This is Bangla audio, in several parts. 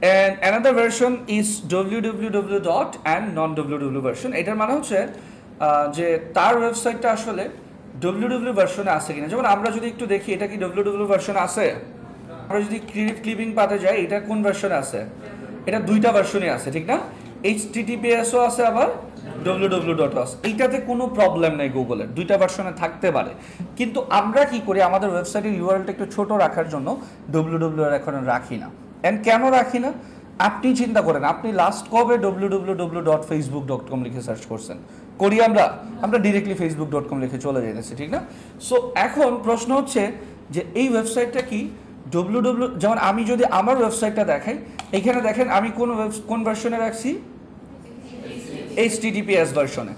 and another version is www dot and non www version. এটার মানে হচ্ছে যে তার ওয়েবসাইটটা আসলে www ভার্সনে আছে কিনা। যেমন আমরা যদি একটু দেখি এটা কি www ভার্সনে আছে, আমরা যদি ক্লিপিং পাতে যাই এটা কোন ভার্সনে আছে, এটা দুইটা ভার্সনে আছে ঠিক না, https ও আছে আবার www আছে। এইটাতে কোনো প্রবলেম নেই, গুগলের দুইটা ভার্সনে থাকতে পারে। কিন্তু আমরা কি করি আমাদের ওয়েবসাইটের ইউআরএলটা একটু ছোট রাখার জন্য www এখন রাখি না। এন্ড কেন রাখি না আপনি চিন্তা করেন, আপনি লাস্ট কবে www.facebook.com লিখে সার্চ করছেন? করি আমরা ডিরেক্টলি facebook.com লিখে চলে যাইতেছি ঠিক না। সো এখন প্রশ্ন হচ্ছে যে এই ওয়েবসাইটটা কি www, যেমন আমি যদি আমার ওয়েবসাইটটা দেখাই, এখানে দেখেন আমি কোন ভার্সনে রাখছি, https ভার্সনে।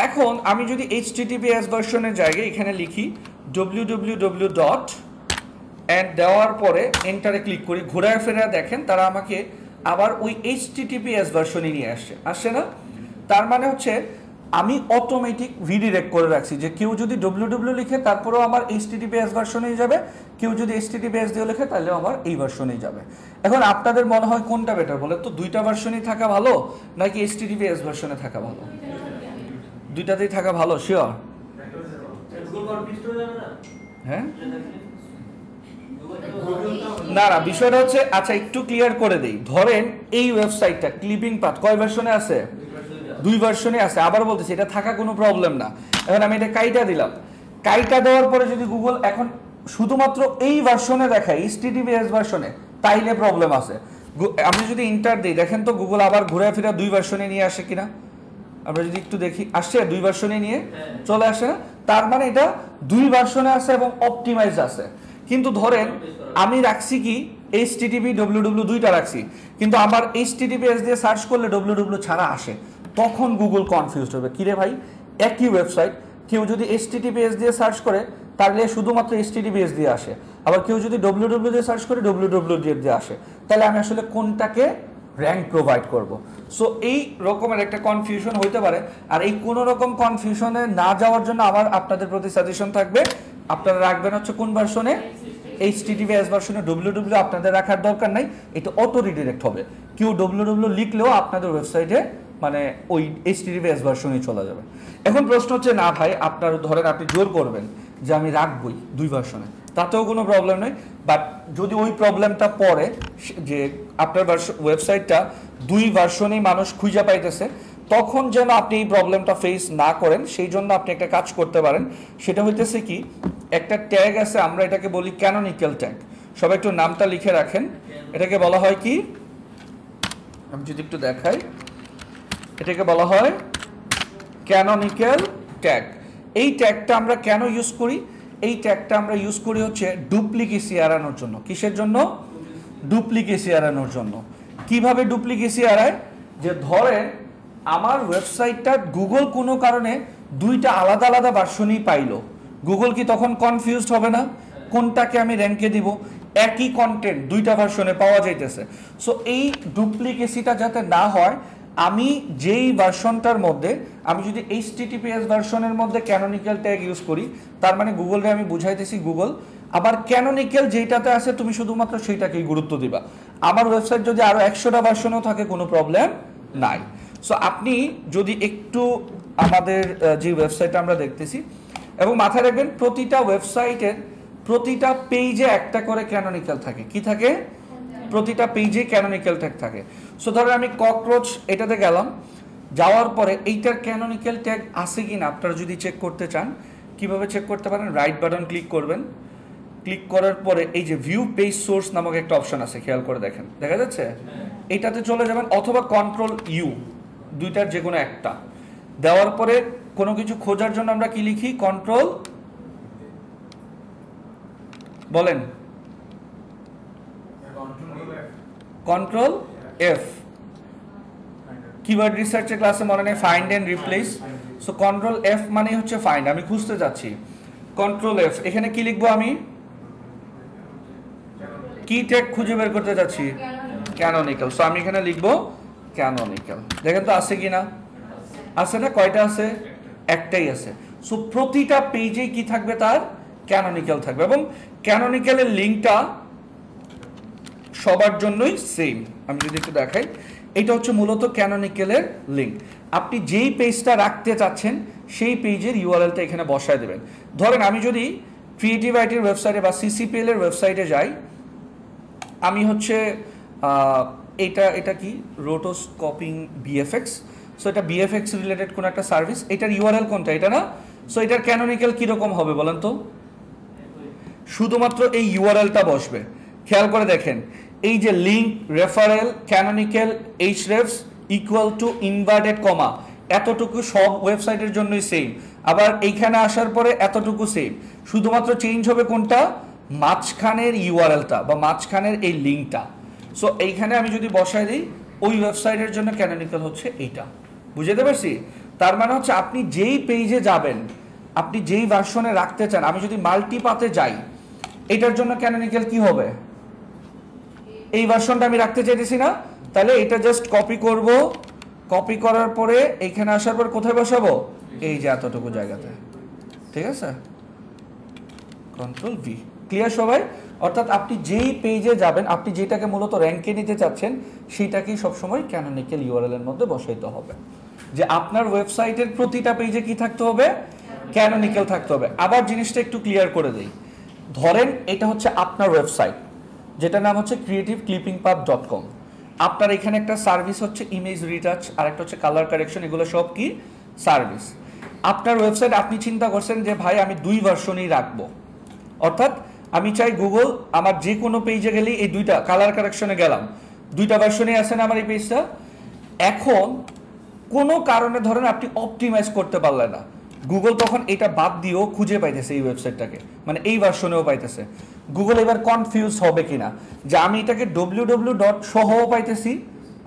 এখন আমি যদি https ভার্সনের জায়গায় এখানে লিখি www ডট অ্যান্ড দেওয়ার পরে এন্টারে ক্লিক করি, ঘোরায় ফেরা দেখেন তারা আমাকে আবার ওই https ভার্সনে নিয়ে আসছে না। তার মানে হচ্ছে আমি অটোমেটিক রিডিরেক্ট করে রাখছি যে কেউ যদি www লিখে তারপরেও আমার https ভার্সনেই যাবে, কেউ যদি https দিয়ে লেখে তাহলেও আমার এই ভার্সনেই যাবে। এখন আপনাদের মনে হয় কোনটা বেটার বলে তো, দুইটা ভার্সনেই থাকা ভালো নাকি https ভার্সনে থাকা ভালো? দুইটাতেই থাকা ভালো শিওর? হ্যাঁ না না, বিষয়টা হচ্ছে আচ্ছা একটু ক্লিয়ার করে দেই। ধরেন এই ওয়েবসাইটটা ক্লিপিং পাথ কয় ভার্সনে আছে? দুই ভার্সনে আছে। আবার বলতেছি এটা থাকা কোনো প্রবলেম না। এখন আমি এটা কাইটা দিলাম, কাইটা দেওয়ার পরে যদি গুগল এখন শুধুমাত্র এই ভার্সনে দেখায় https ভার্সনে, তাইলে প্রবলেম আছে। আমি যদি ইন্টার দিই দেখেন তো গুগল আবার ঘুরে ফিরে দুই ভার্সনে নিয়ে আসে কিনা। আমরা যদি একটু দেখি আসছে দুই ভার্সনে নিয়ে চলে আসে না, তার মানে এটা দুই ভার্সনে আছে এবং অপটিমাইজ আছে। কিন্তু ধরেন আমি রাখছি কি http www দুইটা রাখছি, কিন্তু আমার https দিয়ে সার্চ করলে www ছাড়া আসে, তখন গুগল কনফিউজড হবে কিরে ভাই একই ওয়েবসাইট, কেউ যদি https দিয়ে সার্চ করে তাহলে শুধুমাত্র https দিয়ে আসে, আবার কেউ যদি www দিয়ে সার্চ করে www দিয়ে আসে, তাহলে আমি আসলে কোনটাকে র্যাঙ্ক প্রোভাইড করব। সো এই রকমের একটা কনফিউশন হইতে পারে। আর এই কোনো রকম কনফিউশনে না যাওয়ার জন্য আমার আপনাদের প্রতি সাজেশন থাকবে, আপনারা রাখবেন হচ্ছে কোন ভার্সনে, https ভার্সনে। www আপনাদের রাখার দরকার নাই, এটা অটো রিডিরেক্ট হবে। কেউ www লিখলেও আপনাদের ওয়েবসাইটে মানে ওই https ভার্সনে চলে যাবে। এখন প্রশ্ন হচ্ছে না ভাই আপনার ধরেন আপনি জোর করবেন যে আমি রাখবই দুই ভার্সনে, তাতেও কোনো প্রবলেম নেই। বাট যদি ওই প্রবলেমটা পড়ে যে আপনার ওয়েবসাইটটা দুই ভার্সনেই মানুষ খুঁজে পাইতেছে, তখন যেন আপনি এই প্রবলেমটা ফেস না করেন সেই জন্য আপনি একটা কাজ করতে পারেন। সেটা হইতেছে কি, একটা ট্যাগ আছে আমরা এটাকে বলি ক্যানোনিক্যাল ট্যাগ। সবাই একটু নামটা লিখে রাখেন। এটাকে বলা হয় কি, আমি যদি একটু দেখাই, এটাকে বলা হয় ক্যানোনিক্যাল ট্যাগ। এই ট্যাগটা আমরা কেন ইউজ করি? এই ট্যাগটা আমরা ইউজ করি হচ্ছে ডুপ্লিকেসি এড়ানোর জন্য। কিসের জন্য? ডুপ্লিকেসি এড়ানোর জন্য। কিভাবে ডুপ্লিকেসি এড়ায়? যে ধরেন আমার ওয়েবসাইটটা গুগল কোনো কারণে দুইটা আলাদা আলাদা ভার্সনই পাইলো, গুগল কি তখন কনফিউজড হবে না কোনটাকে আমি র্যাঙ্কে দিব? একই কন্টেন্ট দুইটা ভার্সনে পাওয়া যাইতেছে। সো এই ডুপ্লিকেসিটা যাতে না হয়, আমি যেই ভার্সনটার মধ্যে আমি যদি https ভার্সনের মধ্যে ক্যানোনিক্যাল ট্যাগ ইউজ করি, তার মানে গুগলকে আমি বুঝাইতেছি গুগল আবার ক্যানোনিক্যাল যেটাতে আছে তুমি শুধুমাত্র সেইটাকেই গুরুত্ব দিবা। আমার ওয়েবসাইট যদি আরো 100টা ভার্সনেও থাকে কোনো প্রবলেম নাই। সো আপনি যদি একটু আমাদের যে ওয়েবসাইটটা আমরা দেখতেছি, এবং মাথায় রাখবেন প্রতিটা ওয়েবসাইটের প্রতিটা পেজে একটা করে ক্যানোনিক্যাল থাকে। কি থাকে? প্রতিটা পেজে ক্যানোনিক্যাল ট্যাগ থাকে। সো ধরেন আমি ককরোচ এটাতে গেলাম, যাওয়ার পরে এইটার ক্যানোনিক্যাল ট্যাগ আছে কিনা আপনারা যদি চেক করতে চান, কিভাবে চেক করতে পারেন? রাইট বাটন ক্লিক করবেন, ক্লিক করার পরে এই যে ভিউ পেজ সোর্স নামক একটা অপশন আছে, খেয়াল করে দেখেন, দেখা যাচ্ছে? এইটাতে চলে যাবেন, অথবা কন্ট্রোল ইউ, দুইটার যে কোনো একটা দেওয়ার পরে কোনো কিছু খোঁজার জন্য আমরা কি লিখি? কন্ট্রোল বলেন, কন্ট্রোল এফ। কিওয়ার্ড রিসার্চের ক্লাসে মনে নেই find and replace, so control F মানে হচ্ছে ফাইন্ড, আমি খুঁজতে যাচ্ছি, কন্ট্রোল এফ। এখানে কি লিখবো? আমি কি ট্যাগ খুঁজে বের করতে যাচ্ছি? ক্যানোনিক্যাল। সো আমি এখানে লিখবো ক্যানোনিক্যাল। দেখেন তো আছে কিনা? আছে না? কয়টা আছে? একটাই আছে। সো প্রতিটা পেজে কি থাকবে? তার ক্যানোনিক্যাল থাকবে। এবং ক্যানোনিক্যালের লিঙ্কটা সবার জন্যই সেম। আমি যদি একটু দেখাই, এটা হচ্ছে মূলত ক্যানোনিক্যালের লিঙ্ক। আপনি যেই পেজটা রাখতে চাচ্ছেন সেই পেজের ইউআরএলটা এখানে বসায় দেবেন। ধরেন আমি যদি ক্রিয়েটিভ আইটির ওয়েবসাইটে বা সিসিপিএল এর ওয়েবসাইটে যাই, আমি হচ্ছে এটা কি রোটোস্কোপিং বিএফএক্স, সো এটা বিএফএক্স রিলেটেড কোনো একটা সার্ভিস, এটার ইউআরএল কোনটা, এটা না? সো এটার ক্যানোনিক্যাল কীরকম হবে বলেন তো? শুধুমাত্র এই ইউআরএলটা বসবে। খেয়াল করে দেখেন, এই যে link, referral, canonical, hrefs equal to inverted comma, এতটুকু সব ওয়েবসাইটের জন্যই সেম। আবার এইখানে আসার পরে এতটুকু সেম, শুধুমাত্র চেঞ্জ হবে কোনটা, মাঝখানের ইউআরএলটা বা মাঝখানের এই লিঙ্কটা। সো এইখানে আমি যদি বসাই দিই ওই ওয়েবসাইটের জন্য ক্যানোনিক্যাল হচ্ছে এইটা। বুঝতে পারছি? তার মানে হচ্ছে আপনি যেই পেজে যাবেন, আপনি যেই ভার্সনে রাখতে চান, আমি যদি মাল্টিপাথে যাই, এটার জন্য ক্যানোনিক্যাল কি হবে? এই ভার্সনটা আমি রাখতে চাইতেছি না, তাহলে এটা জাস্ট কপি করব, কপি করার পরে এইখানে আসার পর কোথায় বসাবো, এই যে এতটুকু জায়গাতে। ঠিক আছে, কন্ট্রোল ভি। ক্লিয়ার সবাই? অর্থাৎ আপনি যেই পেজে যাবেন, আপনি যেটাকে মূলত র্যাঙ্কে নিতে চাচ্ছেন, সেটাকেই সবসময় ক্যানোনিক্যাল ইউআরএল এর মধ্যে বসাইতে হবে। যে আপনার ওয়েবসাইটের প্রতিটা পেজে কি থাকতে হবে, ক্যানোনিক্যাল থাকতে হবে। আবার জিনিসটা একটু ক্লিয়ার করে দেই। ধরেন এটা হচ্ছে আপনার ওয়েবসাইট, যেটার নাম হচ্ছে creativeclippingpath.com। আপনার এখানে একটা সার্ভিস হচ্ছে ইমেজ রিটাচ, আর একটা হচ্ছে কালার কারেকশন, এগুলো সব কি সার্ভিস। আপনার ওয়েবসাইট আপনি চিন্তা করছেন যে ভাই আমি 2 ভার্সনই রাখবো, অর্থাৎ আমি চাই গুগল আমার যে কোনো পেজে গেলেই এই 2টা কালার কারেকশনে গেলাম, 2টা ভার্সনই আছে না আমার এই পেজটা। এখন কোনো কারণে ধরেন আপনি অপটিমাইজ করতে পারলেন না, গুগল তখন এটা বাদ দিয়েও খুঁজে পাইতেছে এই ওয়েবসাইটটাকে, মানে এই ভার্সনেও পাইতেছে। গুগল এবার কনফিউজ হবে কিনা যে আমি এটাকে www. সহও পাইতেছি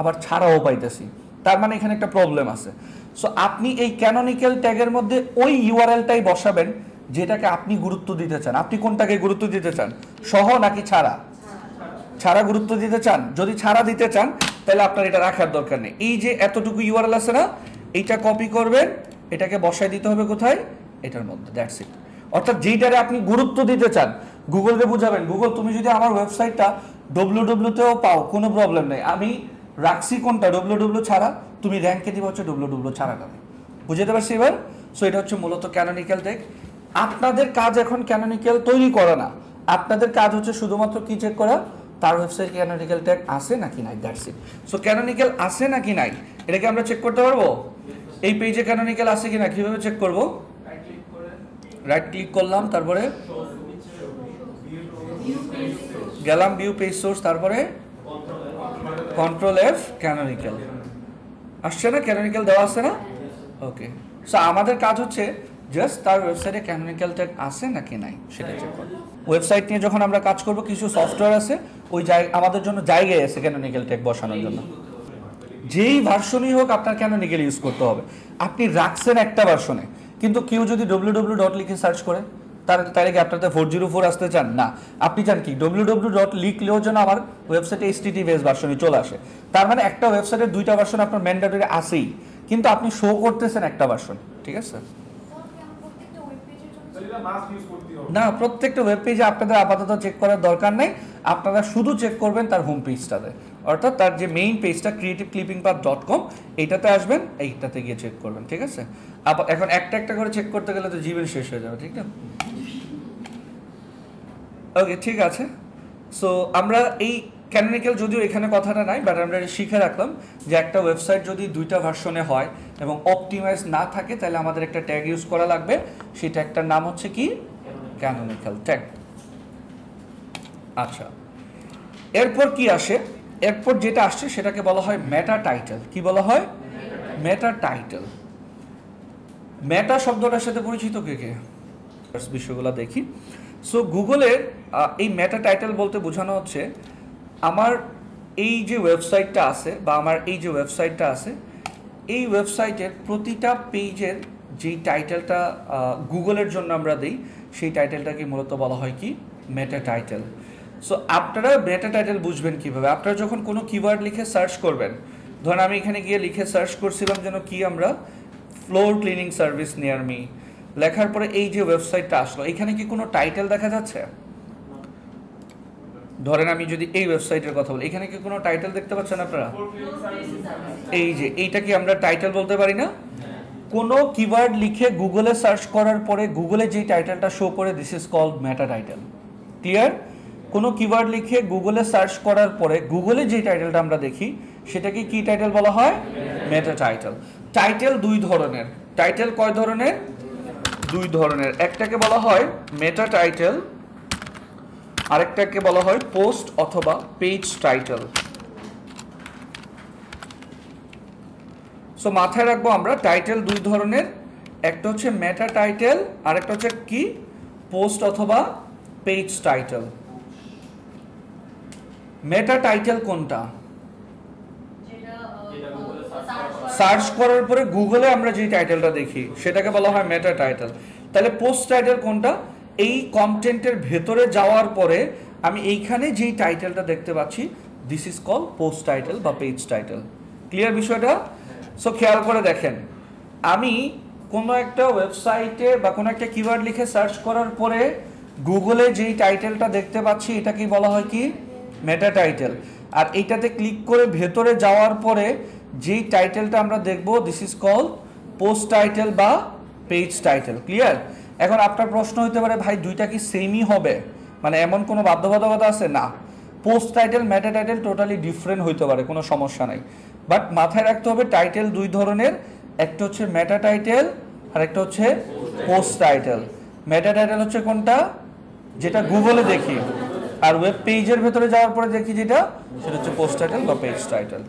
আবার ছাড়াও পাইতেছি, তার মানে এখানে একটা প্রবলেম আছে। সো আপনি এই ক্যানোনিক্যাল ট্যাগের মধ্যে ওই ইউআরএলটাই বসাবেন যেটাকে আপনি গুরুত্ব দিতে চান। আপনি কোনটাকে গুরুত্ব দিতে চান, সহ নাকি ছাড়া? ছাড়া গুরুত্ব দিতে চান? যদি ছাড়া দিতে চান তাহলে আপনার এটা রাখার দরকার নেই। এই যে এতটুকু ইউআরএল আছে না, এইটা কপি করবেন, এটাকে বসাই দিতে হবে কোথায়, এটার মধ্যে। That's it. অর্থাৎ যেইটারে আপনি গুরুত্ব দিতে চান গুগলকে বুঝাবেন, গুগল তুমি যদি আমার ওয়েবসাইটটা www-তেও পাও কোনো প্রবলেম নেই, আমি রাখছি কোনটা www ছাড়া, তুমি র্যাঙ্কে দিবা হচ্ছে www ছাড়াটা। বুঝতে পারছি এবার? সো এটা হচ্ছে মূলত ক্যানোনিক্যাল ট্যাগ। আপনাদের কাজ এখন ক্যানোনিক্যাল তৈরি করা না, আপনাদের কাজ হচ্ছে শুধুমাত্র কি চেক করা, তার ওয়েবসাইটে ক্যানোনিক্যাল ট্যাগ আছে নাকি নাই। That's it. সো ক্যানোনিক্যাল আছে নাকি নাই এটাকে আমরা চেক করতে পারবো। এই পেজে ক্যানোনিক্যাল আছে কিনা কিভাবে চেক করব? রাইট ক্লিক করলাম, তারপরে গেলাম ভিউ পেজ সোর্স, তারপরে কন্ট্রোল এফ, ক্যানোনিক্যাল আসছে না, ক্যানোনিক্যাল দেওয়া আছে না। ওকে, সো আমাদের কাজ হচ্ছে জাস্ট তার ওয়েবসাইটে ক্যানোনিক্যাল ট্যাগ আছে নাকি নাই সেটা চেক করা। ওয়েবসাইট নিয়ে যখন আমরা কাজ করব, কিছু সফটওয়্যার আছে ওই আমাদের জন্য জায়গায় আছে ক্যানোনিক্যাল ট্যাগ বসানোর জন্য। যেই ভার্সনই হোক আপনার ক্যানোনিক্যাল ইউজ করতে হবে। আপনি রাখছেন একটা ভার্সনে, কিন্তু কেউ যদি www. লিখে সার্চ করে, তাহলে কি আপনাদের 404 আসতে চান না? আপনি চান কি www. লিখলেও যেন আমার ওয়েবসাইটে HTTPS ভার্সনই চলে আসে। তার মানে একটা ওয়েবসাইটের 2টা ভার্সন আপনার ম্যান্ডেটরি আছেই, কিন্তু আপনি শো করতেছেন একটা ভার্সন। ঠিক আছে না, প্রত্যেকটা ওয়েব পেজে আপনাদের আপাতত চেক করার দরকার নেই, আপনারা শুধু চেক করবেন তার হোম পেজটাতে, অর্থাৎ তার যে মেইন পেজটা creativeclippingpath.com, এইটাতে আসবেন, এইটাতে গিয়ে চেক করবেন। ঠিক আছে, এখন একটা একটা করে চেক করতে গেলে তো জীবন শেষ হয়ে যাবে, ঠিক না? ওকে, ঠিক আছে। সো আমরা এই ক্যানোনিক্যাল, যদিও এখানে কথাটা নাই, বাট আমরা শিখে রাখলাম যে একটা ওয়েবসাইট যদি 2টা ভার্সনে হয় এবং অপটিমাইজ না থাকে, তাহলে আমাদের একটা ট্যাগ ইউজ করা লাগবে। সেই ট্যাগটার নাম হচ্ছে কি, ক্যানোনিক্যাল ট্যাগ। আচ্ছা, এরপর কি আসে? এরপর যেটা আসছে সেটাকে বলা হয় মেটা টাইটেল। কি বলা হয়? মেটা টাইটেল। মেটা শব্দটার সাথে পরিচিত কে কে? বিষয়গুলো দেখি। সো গুগলের এই মেটা টাইটেল বলতে বোঝানো হচ্ছে আমার এই যে ওয়েবসাইটটা আছে বা আমার এই যে ওয়েবসাইটটা আছে, এই ওয়েবসাইটের প্রতিটা পেজের যেই টাইটেলটা গুগলের জন্য আমরা দিই, সেই টাইটেলটাকে মূলত বলা হয় কি, মেটা টাইটেল। সো আপনারা মেটা টাইটেল বুঝবেন কিভাবে? আপনারা যখন কোনো কিওয়ার্ড লিখে সার্চ করবেন, ধরুন আমি এখানে গিয়ে লিখে সার্চ করছিলাম যেন কি, আমরা floor cleaning service near me, লেখার পরে এই যে ওয়েবসাইটটা আসলো, এখানে কি কোনো টাইটেল দেখা যাচ্ছে? ধরেন আমি যদি এই ওয়েবসাইটের কথা বলি, এখানে কি কোনো টাইটেল দেখতে পাচ্ছেন আপনারা? এই যে এইটা কি আমরা টাইটেল বলতে পারি না? কোনো কিওয়ার্ড লিখে গুগলে সার্চ করার পরে গুগলে যেই টাইটেলটা শো করে, this is called meta title. Clear? কোনো কিওয়ার্ড লিখে গুগলে সার্চ করার পরে গুগলে যেই টাইটেলটা আমরা দেখি সেটাকে কি টাইটেল বলা হয়? মেটা টাইটেল। টাইটেল দুই ধরনের। টাইটেল কয় ধরনের? দুই ধরনের। একটাকে বলা হয় মেটা টাইটেল, আরেকটাকে বলা হয় পোস্ট অথবা পেজ টাইটেল। সো মাথায় রাখবো আমরা টাইটেল দুই ধরনের, একটা হচ্ছে মেটা টাইটেল, আরেকটা হচ্ছে কি? পোস্ট অথবা পেজ টাইটেল। মেটা টাইটেল কোনটা? সার্চ করার পরে গুগলে আমরা যে টাইটেলটা দেখি সেটাকে বলা হয় মেটা টাইটেল। তাহলে পোস্ট টাইটেল কোনটা? এই কন্টেন্টের ভেতরে যাওয়ার পরে আমি এইখানে যেই টাইটেলটা দেখতে পাচ্ছি, this is call post title বা পেজ টাইটেল। ক্লিয়ার বিষয়টা? সো খেয়াল করে দেখেন, আমি কোনো একটা ওয়েবসাইটে বা কোনো একটা কিওয়ার্ড লিখে সার্চ করার পরে গুগলে যেই টাইটেলটা দেখতে পাচ্ছি এটাকেই বলা হয় কি? মেটা টাইটেল। আর এইটাতে ক্লিক করে ভেতরে যাওয়ার পরে যেই টাইটেলটা আমরা দেখব, this is call post title বা পেজ টাইটেল। ক্লিয়ার? এখন আপনার প্রশ্ন হতে পারে, ভাই দুইটা কি সেমই হবে? মানে এমন কোনো বাধ্যবাধকতা আছে? না, পোস্ট টাইটেল মেটা টাইটেল টোটালি ডিফারেন্ট হইতে পারে, কোনো সমস্যা নাই। বাট মাথায় রাখতে হবে টাইটেল দুই ধরনের, একটা হচ্ছে মেটা টাইটেল আর একটা হচ্ছে পোস্ট টাইটেল। মেটা টাইটেল হচ্ছে কোনটা? যেটা গুগলে দেখি, আর ওয়েব পেজের ভেতরে যাওয়ার পরে দেখি যেটা, সেটা হচ্ছে পোস্ট টাইটেল বা পেজ টাইটেল।